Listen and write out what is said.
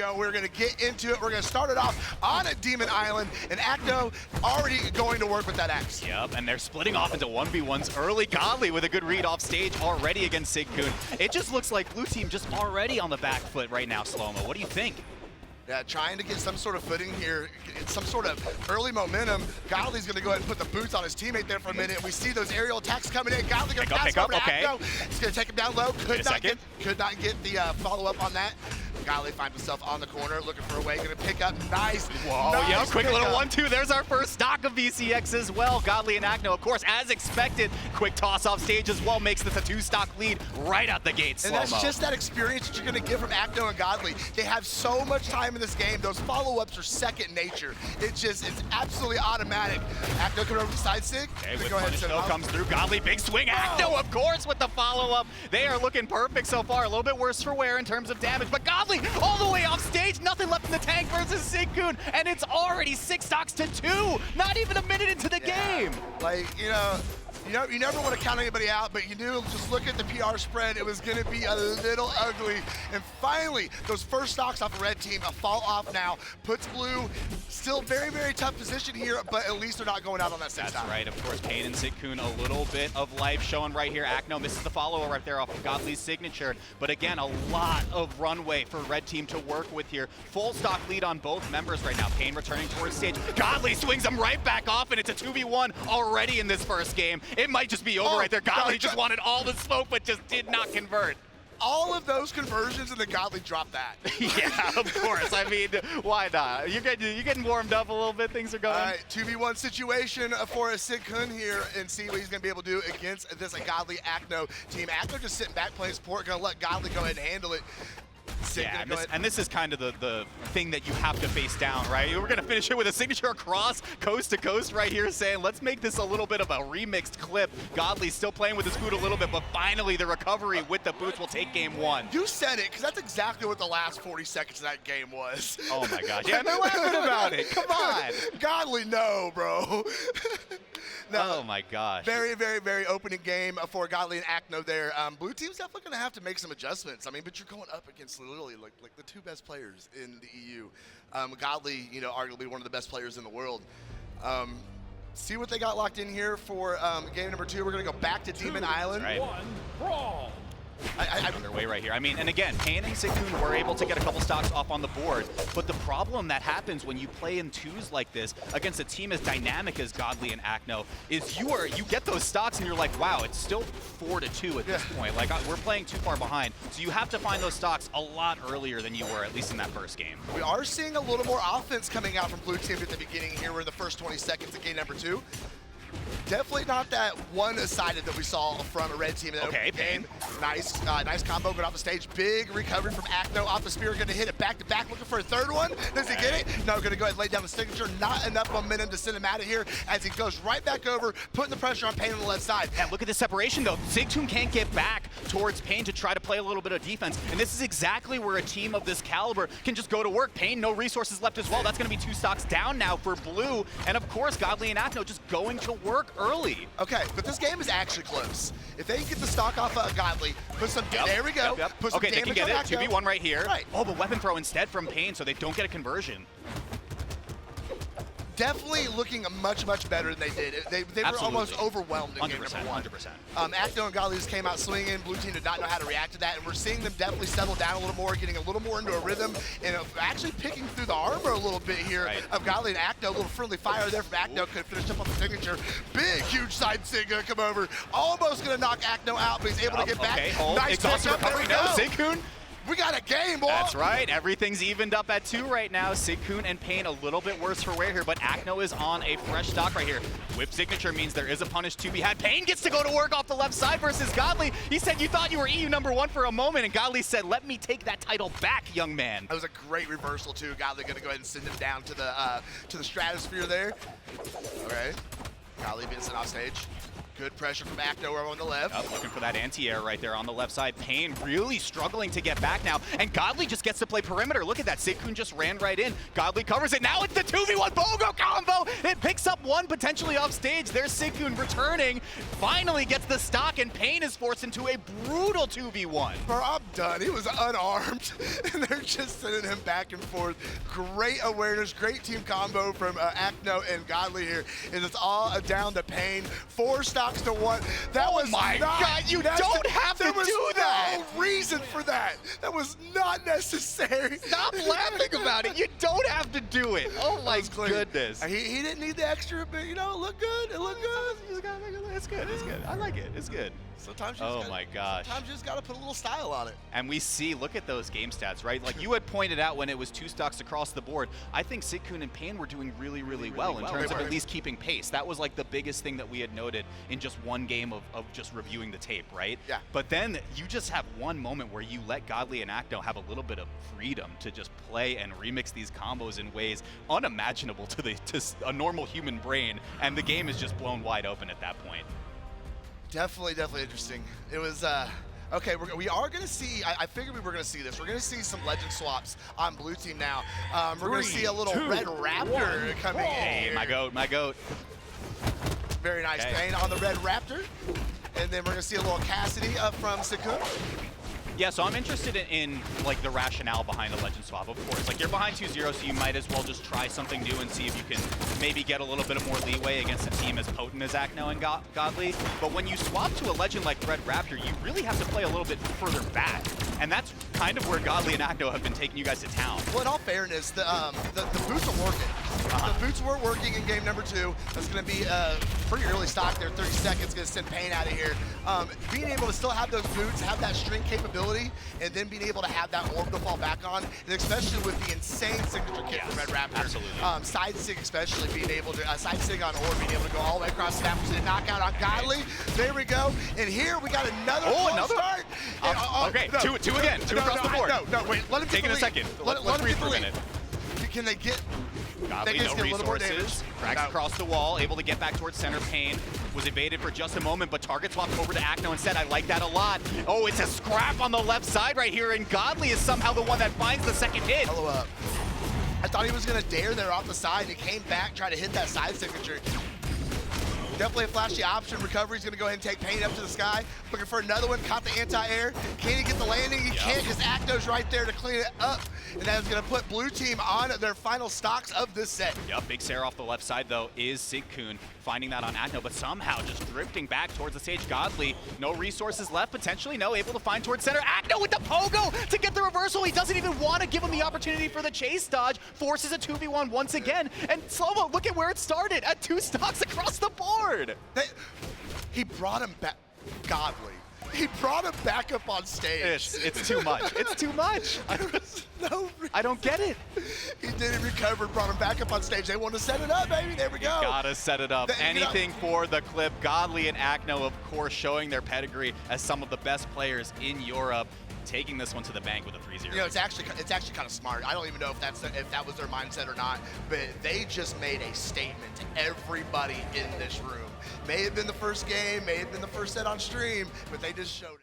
go. We're going to get into it. We're going to start it off on a Demon Island, and Acno already going to work with that X. Yep, and they're splitting off into 1v1s early. Godly with a good read off stage already against Sigkun. It just looks like blue team just already on the back foot right now, Slow-Mo. What do you think? Yeah, trying to get some sort of footing here, some sort of early momentum. Godly's going to go ahead and put the boots on his teammate there for a minute. We see those aerial attacks coming in. Godly going to pass over to Acno. He's going to take him down low. Could not get the follow-up on that. Godly finds himself on the corner, looking for a way, gonna pick up. Nice. Whoa, nice yeah, quick little 1-2. There's our first stock of VCX as well. Godly and Acno, of course, as expected. Quick toss off stage as well makes this a 2-stock lead right out the gate. And that's just that experience that you're gonna get from Acno and Godly. They have so much time in this game. Those follow-ups are second nature. It's absolutely automatic. Acno coming over to the side sig. Okay, with punish though comes through. Godly, big swing. Acno, of course, with the follow-up. They are looking perfect so far. A little bit worse for wear in terms of damage, but Godly all the way off stage, nothing left in the tank versus Sigkun, and it's already 6 stocks to 2, not even a minute into the game. Like, you never want to count anybody out, but you knew, just look at the PR spread, it was going to be a little ugly. And finally, those first stocks off the red team, a fall off now, puts blue still very, very tough position here, but at least they're not going out on that 6 That's right, of course, Pain and Sigkun, a little bit of life showing right here. Acno misses the follow right there off of Godly's signature, but again, a lot of runway for red team to work with here. Full stock lead on both members right now. Pain returning towards stage. Godly swings him right back off, and it's a 2v1 already in this first game. It might just be over right there. Godly just wanted all the smoke, but just did not convert. All of those conversions, and then Godly dropped that. Yeah, of course. I mean, why not? You're getting warmed up a little bit. Things are going. All right, 2v1 situation for a Sigkun here, and see what he's going to be able to do against this Godly Acno team. Acno just sitting back playing support, going to let Godly go ahead and handle it. Yeah, and this is kind of the thing that you have to face down, right? We're going to finish it with a signature across coast to coast right here, saying let's make this a little bit of a remixed clip. Godly's still playing with his boot a little bit, but finally the recovery with the boots will take game 1. You said it, because that's exactly what the last 40 seconds of that game was. Oh my gosh, yeah, they're laughing about it. Come on. Godly, no, bro. No, oh my gosh. Very, very, very opening game for Godly and Acno there. Blue team's definitely going to have to make some adjustments. I mean, but you're going up against literally like the 2 best players in the EU. Godly, arguably one of the best players in the world. See what they got locked in here for game number 2. We're going to go back to Demon Island. Right. 1, brawl. Underway right here. I mean, and again, Pain and Sigkun were able to get a couple stocks off on the board, but the problem that happens when you play in 2s like this against a team as dynamic as Godly and Acno is you get those stocks and you're like, wow, it's still 4-2 at this point. Like, we're playing too far behind. So you have to find those stocks a lot earlier than you were, at least in that first game. We are seeing a little more offense coming out from blue team at the beginning here. We're in the first 20 seconds of game number 2. Definitely not that one-sided that we saw from a red team in the opening game. Nice combo going off the stage. Big recovery from Acno off the spear. Going to hit it back-to-back, looking for a third one. Does he get it? No, going to go ahead and lay down the signature. Not enough momentum to send him out of here as he goes right back over, putting the pressure on Pain on the left side. And look at the separation, though. Sigkun can't get back towards Pain to try to play a little bit of defense. And this is exactly where a team of this caliber can just go to work. Pain, no resources left as well. That's going to be 2 stocks down now for blue. And, of course, Godly and Acno just going to work early. Okay, but this game is actually close. If they can get the stock off Godly, put some, there we go. Put some okay, they can get it. 2v1 right here. Right. Oh, but weapon throw instead from Pain, so they don't get a conversion. Definitely looking much, much better than they did. They were almost overwhelmed in game number 1. 100%. Acno and Godly just came out swinging. Blue team did not know how to react to that, and we're seeing them definitely settle down a little more, getting a little more into a rhythm, and actually picking through the armor a little bit here of Godly and Acno. A little friendly fire there from Acno. Could finish up on the signature. Big, huge side sig gonna come over. Almost gonna knock Acno out, but he's able to get back. Nice exhausted recovery. No, Sigkun. We got a game, boy. That's right. Everything's evened up at 2 right now. Sigkun and Pain a little bit worse for wear here, but Acno is on a fresh stock right here. Whip signature means there is a punish to be had. Pain gets to go to work off the left side versus Godly. He said, you thought you were EU #1 for a moment, and Godly said, let me take that title back, young man. That was a great reversal, too. Godly going to go ahead and send him down to the stratosphere there. All right. Godly being sent off stage. Good pressure from Acno over on the left. Yep, looking for that anti-air right there on the left side. Payne really struggling to get back now, and Godly just gets to play perimeter. Look at that, Sigkun just ran right in. Godly covers it. Now it's the 2v1 BOGO combo. It picks up one potentially off stage. There's Sigkun returning, finally gets the stock, and Payne is forced into a brutal 2v1. Bro, I'm done. He was unarmed, and they're just sending him back and forth. Great awareness, great team combo from Acno and Godly here. And it's all down to Payne. 4 stocks to 1. That was my God, you don't have to do that. No reason for that. That was not necessary. Stop laughing about it. You don't have to do it. Oh my goodness. He didn't need the extra, but you know, it looked good. It looked good. It's good. It's good. I like it. It's good. Sometimes you oh my gosh. Sometimes you just gotta put a little style on it. And we see, look at those game stats, right? Like you had pointed out when it was 2 stocks across the board, I think Sigkun and Payne were doing really well in terms of at least keeping pace. That was like the biggest thing that we had noted in just one game of just reviewing the tape, right? Yeah. But then you just have one moment where you let Godly and Acno have a little bit of freedom to just play and remix these combos in ways unimaginable to a normal human brain, and the game is just blown wide open at that point. Definitely interesting. It was, okay, we are going to see, I figured we were going to see this. We're going to see some legend swaps on blue team now. We're going to see a little Red Raptor coming in here. My goat. Very nice, Payne on the Red Raptor. And then we're going to see a little Cassidy from Sigkun. Yeah, so I'm interested in like the rationale behind the legend swap, of course. Like you're behind 2-0, so you might as well just try something new and see if you can maybe get a little bit of more leeway against a team as potent as Acno and Godly. But when you swap to a legend like Red Raptor, you really have to play a little bit further back. And that's kind of where Godly and Acno have been taking you guys to town. Well, in all fairness, the boots are working. The boots were working in game number 2. That's going to be pretty early stock there, 30 seconds, going to send Payne out of here. Being able to still have those boots, have that string capability, and then being able to have that orb to fall back on, and especially with the insane signature kick from Red Raptor. Absolutely. Side stick especially, being able to, side stick on orb, being able to go all the way across the snap, and knockout on Godly. There we go. And here we got another start. Okay, two again, two across the board. No, wait, let him get the lead. Taking a second. Let's breathe for a minute. Can they get... Godly, no resources, cracks across the wall, able to get back towards center. Payne was evaded for just a moment, but target swapped over to Acno instead. I like that a lot. Oh, it's a scrap on the left side right here, and Godly is somehow the one that finds the second hit. Follow up. I thought he was going to dare there off the side, and he came back, tried to hit that side signature. Definitely a flashy option. Recovery's going to go ahead and take Payne up to the sky. Looking for another one. Caught the anti-air. Can he get the landing? He can't because Acno's right there to clean it up. And that is going to put blue team on their final stocks of this set. Yep, big Sarah off the left side, though, is Sigkun finding that on Acno, but somehow just drifting back towards the stage. Godly, no resources left, potentially, no, able to find towards center. Acno with the pogo to get the reversal. He doesn't even want to give him the opportunity for the chase dodge. Forces a 2v1 once again. And Slow-Mo, look at where it started, at 2 stocks across the board. He brought him back. Godly. He brought him back up on stage. It's too much. It's too much. I don't get it. He didn't recover, brought him back up on stage. They want to set it up, baby. There we go. You gotta set it up. Anything for the clip. Godly and Acno, of course, showing their pedigree as some of the best players in Europe, taking this one to the bank with a 3-0. You know, it's actually kind of smart. I don't even know if that was their mindset or not, but they just made a statement to everybody in this room. May have been the first game, may have been the first set on stream, but they just showed it.